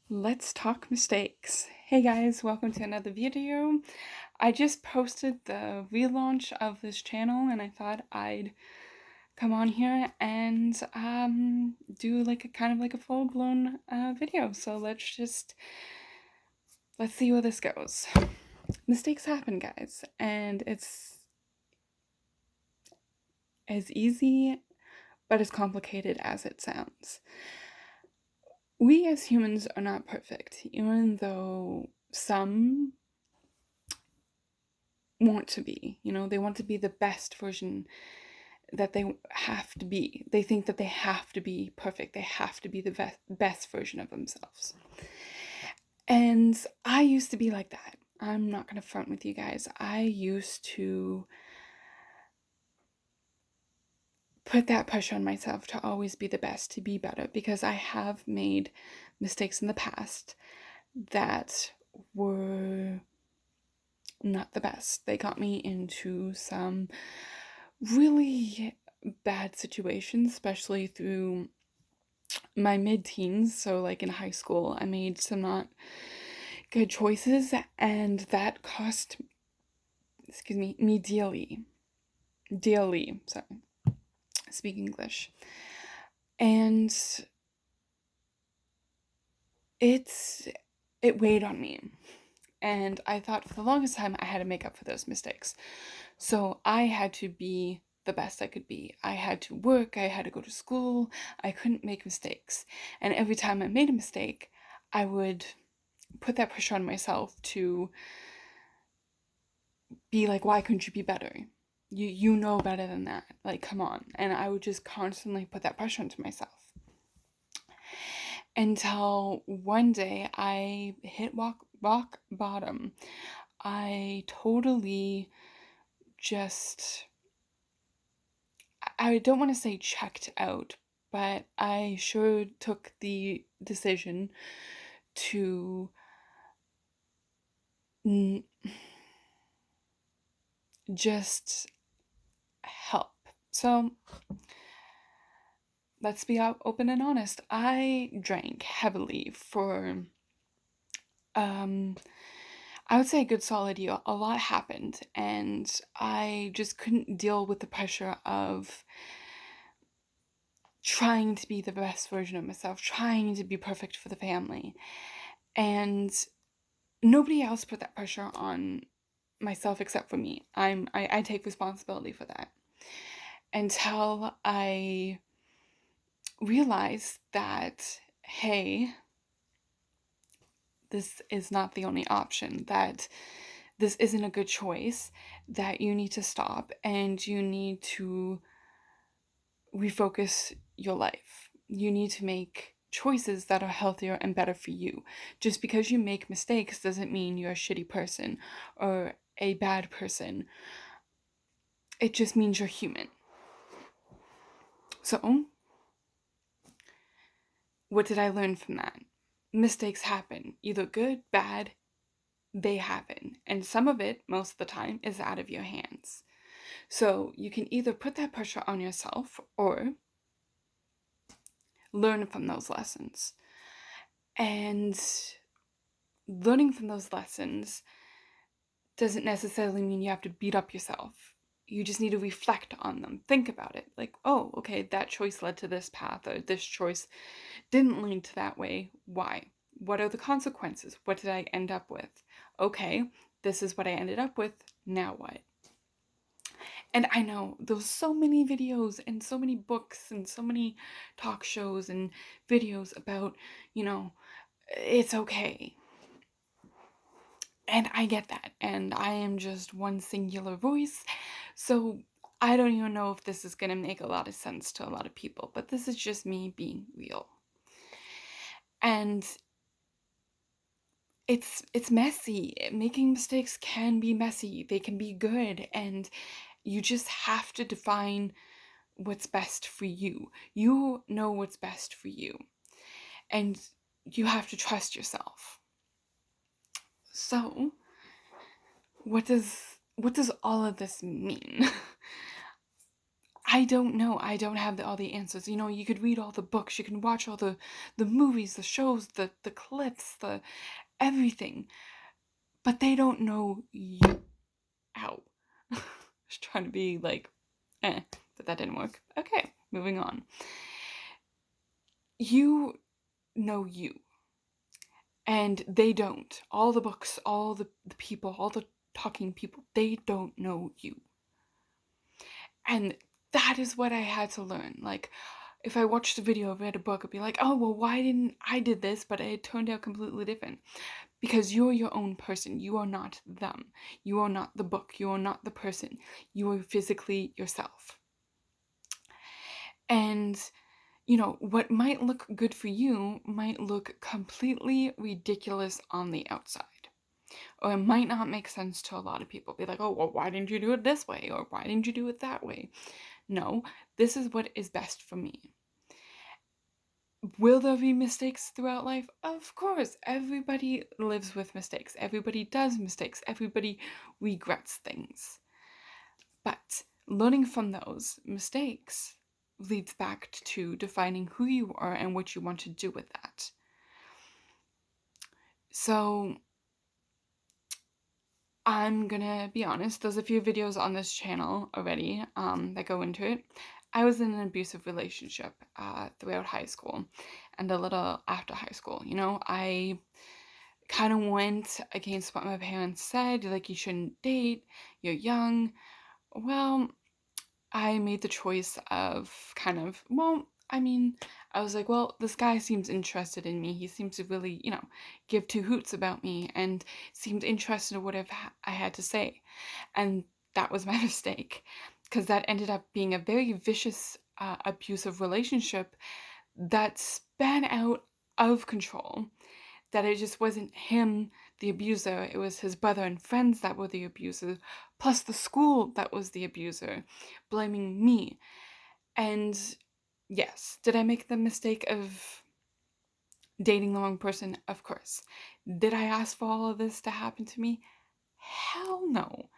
Let's talk mistakes. Hey guys, welcome to another video. I just posted the relaunch of this channel and I thought I'd come on here and do like a kind of like a full-blown video. So let's see where this goes. Mistakes happen, guys, and it's as easy but as complicated as it sounds. We as humans are not perfect, even though some want to be. They want to be the best version that they have to be. They think that they have to be perfect. They have to be the best version of themselves. And I used to be like that. I'm not going to front with you guys. I used to put that pressure on myself to always be the best, to be better, because I have made mistakes in the past that were not the best. They got me into some really bad situations, especially through my mid-teens. So like in high school, I made some not good choices, and that cost, me dearly. Sorry, speak English. And it weighed on me. And I thought for the longest time I had to make up for those mistakes. So I had to be the best I could be. I had to work, I had to go to school, I couldn't make mistakes. And every time I made a mistake, I would put that pressure on myself to be like, why couldn't you be better? You know better than that. Like, come on. And I would just constantly put that pressure onto myself. Until one day I hit rock bottom. I totally just, I don't want to say checked out, but I sure took the decision to just help. So let's be open and honest. I drank heavily for I would say a good solid year. A lot happened, and I just couldn't deal with the pressure of trying to be the best version of myself, trying to be perfect for the family. And nobody else put that pressure on myself except for me. I take responsibility for that. Until I realized that, hey, this is not the only option, that this isn't a good choice, that you need to stop and you need to refocus your life. You need to make choices that are healthier and better for you. Just because you make mistakes doesn't mean you're a shitty person or a bad person. It just means you're human. So, what did I learn from that? Mistakes happen. Either good, bad, they happen. And some of it, most of the time, is out of your hands. So you can either put that pressure on yourself or learn from those lessons. And learning from those lessons doesn't necessarily mean you have to beat up yourself. You just need to reflect on them. Think about it. Like, oh, okay, that choice led to this path, or this choice didn't lead to that way. Why? What are the consequences? What did I end up with? Okay, this is what I ended up with. Now what? And I know there's so many videos and so many books and so many talk shows and videos about, it's okay. And I get that. And I am just one singular voice. So I don't even know if this is going to make a lot of sense to a lot of people. But this is just me being real. And it's messy. Making mistakes can be messy. They can be good. And you just have to define what's best for you. You know what's best for you. And you have to trust yourself. So, what does all of this mean? I don't know. I don't have all the answers. You know, you could read all the books, you can watch all the movies, the shows, the clips, the everything, but they don't know you. Ow. I was trying to be like, but that didn't work. Okay, moving on. You know you, and they don't. All the books, all the people, all the talking people, they don't know you. And that is what I had to learn. Like, if I watched a video, read a book, I'd be like, oh, well, why didn't I did this, but it turned out completely different? Because you're your own person. You are not them. You are not the book. You are not the person. You are physically yourself. And, you know, what might look good for you might look completely ridiculous on the outside. Or it might not make sense to a lot of people. Be like, oh, well, why didn't you do it this way? Or why didn't you do it that way? No, this is what is best for me. Will there be mistakes throughout life? Of course. Everybody lives with mistakes. Everybody does mistakes. Everybody regrets things. But learning from those mistakes leads back to defining who you are and what you want to do with that. So I'm gonna be honest, there's a few videos on this channel already that go into it. I was in an abusive relationship throughout high school and a little after high school. You know, I kind of went against what my parents said, like, you shouldn't date, you're young. Well, I made the choice of I was like, well, this guy seems interested in me. He seems to really, you know, give two hoots about me and seemed interested in whatever I had to say. And that was my mistake, because that ended up being a very vicious, abusive relationship that span out of control. That it just wasn't him, the abuser, it was his brother and friends that were the abusers, plus the school that was the abuser, blaming me. And yes, did I make the mistake of dating the wrong person? Of course. Did I ask for all of this to happen to me? Hell no.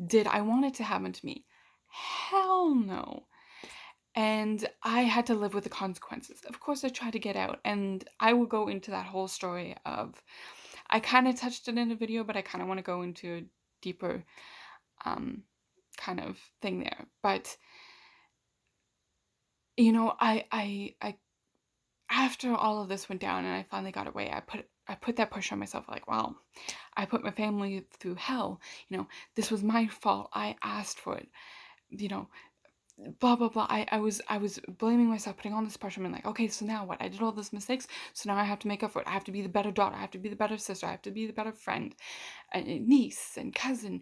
Did I want it to happen to me? Hell no. And I had to live with the consequences. Of course, I tried to get out, and I will go into that whole story of, I kind of touched it in a video, but I kind of want to go into a deeper kind of thing there. But, you know, I after all of this went down and I finally got away, I put that push on myself, like, wow, I put my family through hell. You know, this was my fault. I asked for it. You know, blah blah blah. I was blaming myself, putting all this pressure on me, like, okay, so now what? I did all those mistakes, so now I have to make up for it. I have to be the better daughter, I have to be the better sister, I have to be the better friend, and niece and cousin,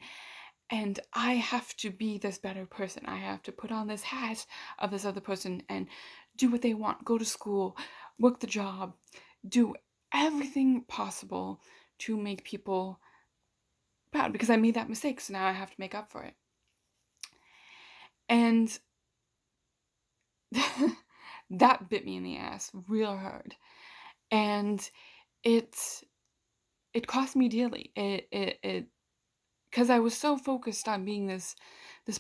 and I have to be this better person. I have to put on this hat of this other person and do what they want, go to school, work the job, do everything possible to make people proud, because I made that mistake, so now I have to make up for it. And that bit me in the ass real hard, and it cost me dearly. It because I was so focused on being this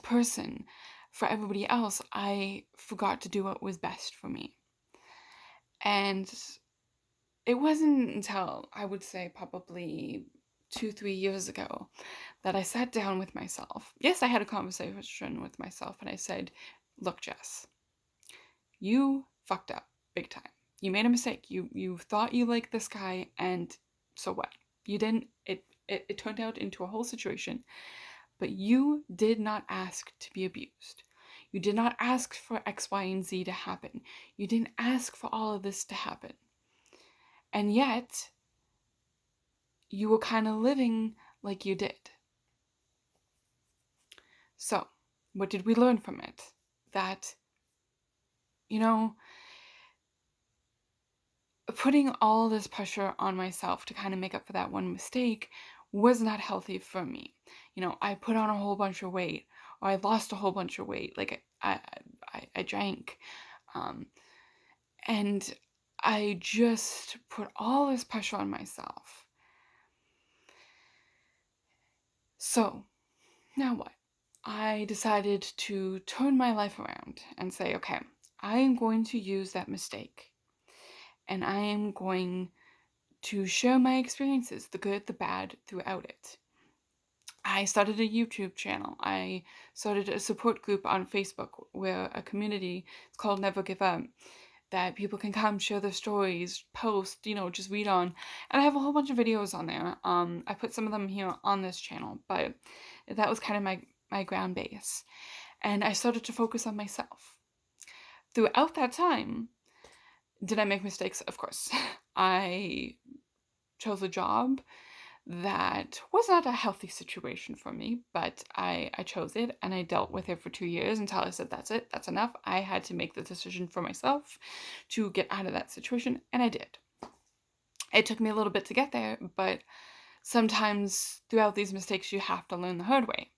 person for everybody else, I forgot to do what was best for me. And it wasn't until, I would say, probably 2-3 years ago that I sat down with myself. Yes, I had a conversation with myself, and I said, look, Jess, you fucked up big time. You made a mistake. You thought you liked this guy, and so what? You didn't. It turned out into a whole situation, but you did not ask to be abused. You did not ask for X, Y, and Z to happen. You didn't ask for all of this to happen. And yet, you were kind of living like you did. So, what did we learn from it? That, you know, putting all this pressure on myself to kind of make up for that one mistake was not healthy for me. You know, I put on a whole bunch of weight, or I lost a whole bunch of weight. Like, I drank, and I just put all this pressure on myself. So, now what? I decided to turn my life around and say, okay, I am going to use that mistake and I am going to share my experiences, the good, the bad, throughout it. I started a YouTube channel. I started a support group on Facebook where a community, it's called Never Give Up, that people can come share their stories, post, just read on. And I have a whole bunch of videos on there. I put some of them here on this channel, but that was kind of my ground base. And I started to focus on myself. Throughout that time, did I make mistakes? Of course. I chose a job that was not a healthy situation for me, but I chose it and I dealt with it for 2 years until I said, that's it, that's enough. I had to make the decision for myself to get out of that situation, and I did. It took me a little bit to get there, but sometimes throughout these mistakes you have to learn the hard way,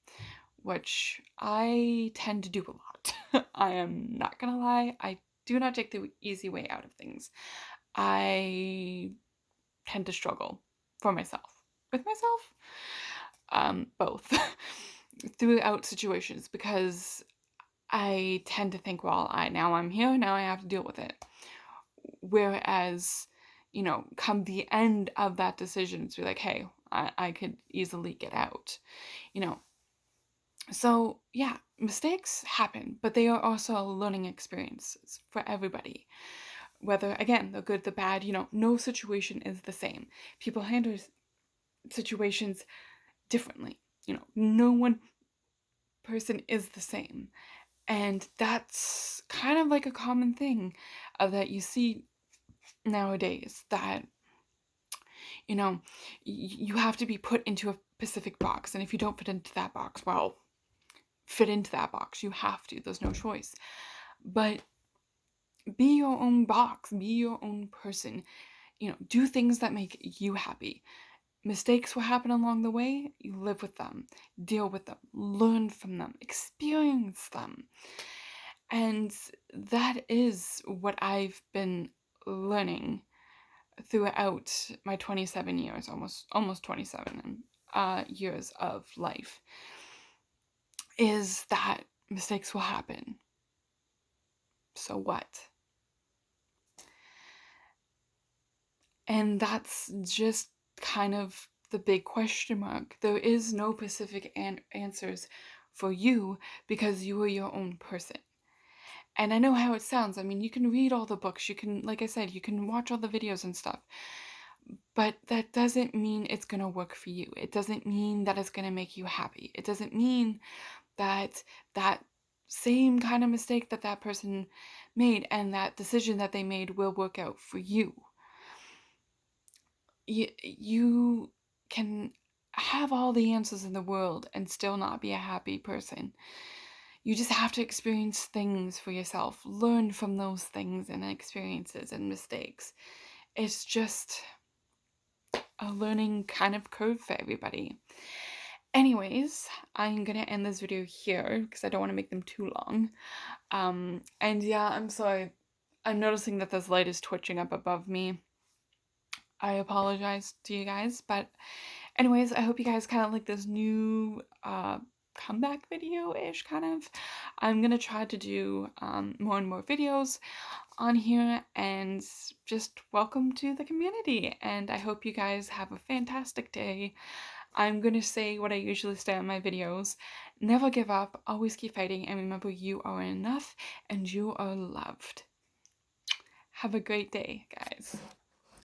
which I tend to do a lot. I am not gonna lie, I do not take the easy way out of things. I tend to struggle for myself. With myself? Both. Throughout situations, because I tend to think, well, now I'm here, now I have to deal with it. Whereas, come the end of that decision, it's be like, hey, I could easily get out. So yeah, mistakes happen, but they are also learning experiences for everybody. Whether, again, the good, the bad, no situation is the same. People handle situations differently. No one person is the same. And that's kind of like a common thing that you see nowadays, that, you have to be put into a specific box. And if you don't fit into that box, well, fit into that box. You have to. There's no choice. But be your own box. Be your own person. Do things that make you happy. Mistakes will happen along the way. You live with them, deal with them, learn from them, experience them. And that is what I've been learning throughout my 27 years, almost 27 years of life, is that mistakes will happen. So what? And that's just kind of the big question mark. There is no specific answers for you, because you are your own person. And I know how it sounds. I mean, you can read all the books, you can, like I said, you can watch all the videos and stuff, but that doesn't mean it's gonna work for you. It doesn't mean that it's gonna make you happy. It doesn't mean that that same kind of mistake that person made and that decision that they made will work out for you. You can have all the answers in the world and still not be a happy person. You just have to experience things for yourself, learn from those things and experiences and mistakes. It's just a learning kind of curve for everybody. Anyways, I'm gonna end this video here because I don't want to make them too long. And yeah, I'm sorry. I'm noticing that this light is twitching up above me. I apologize to you guys, but anyways, I hope you guys kind of like this new comeback video-ish, kind of. I'm gonna try to do more and more videos on here, and just welcome to the community, and I hope you guys have a fantastic day. I'm gonna say what I usually say on my videos: never give up, always keep fighting, and remember, you are enough and you are loved. Have a great day, guys.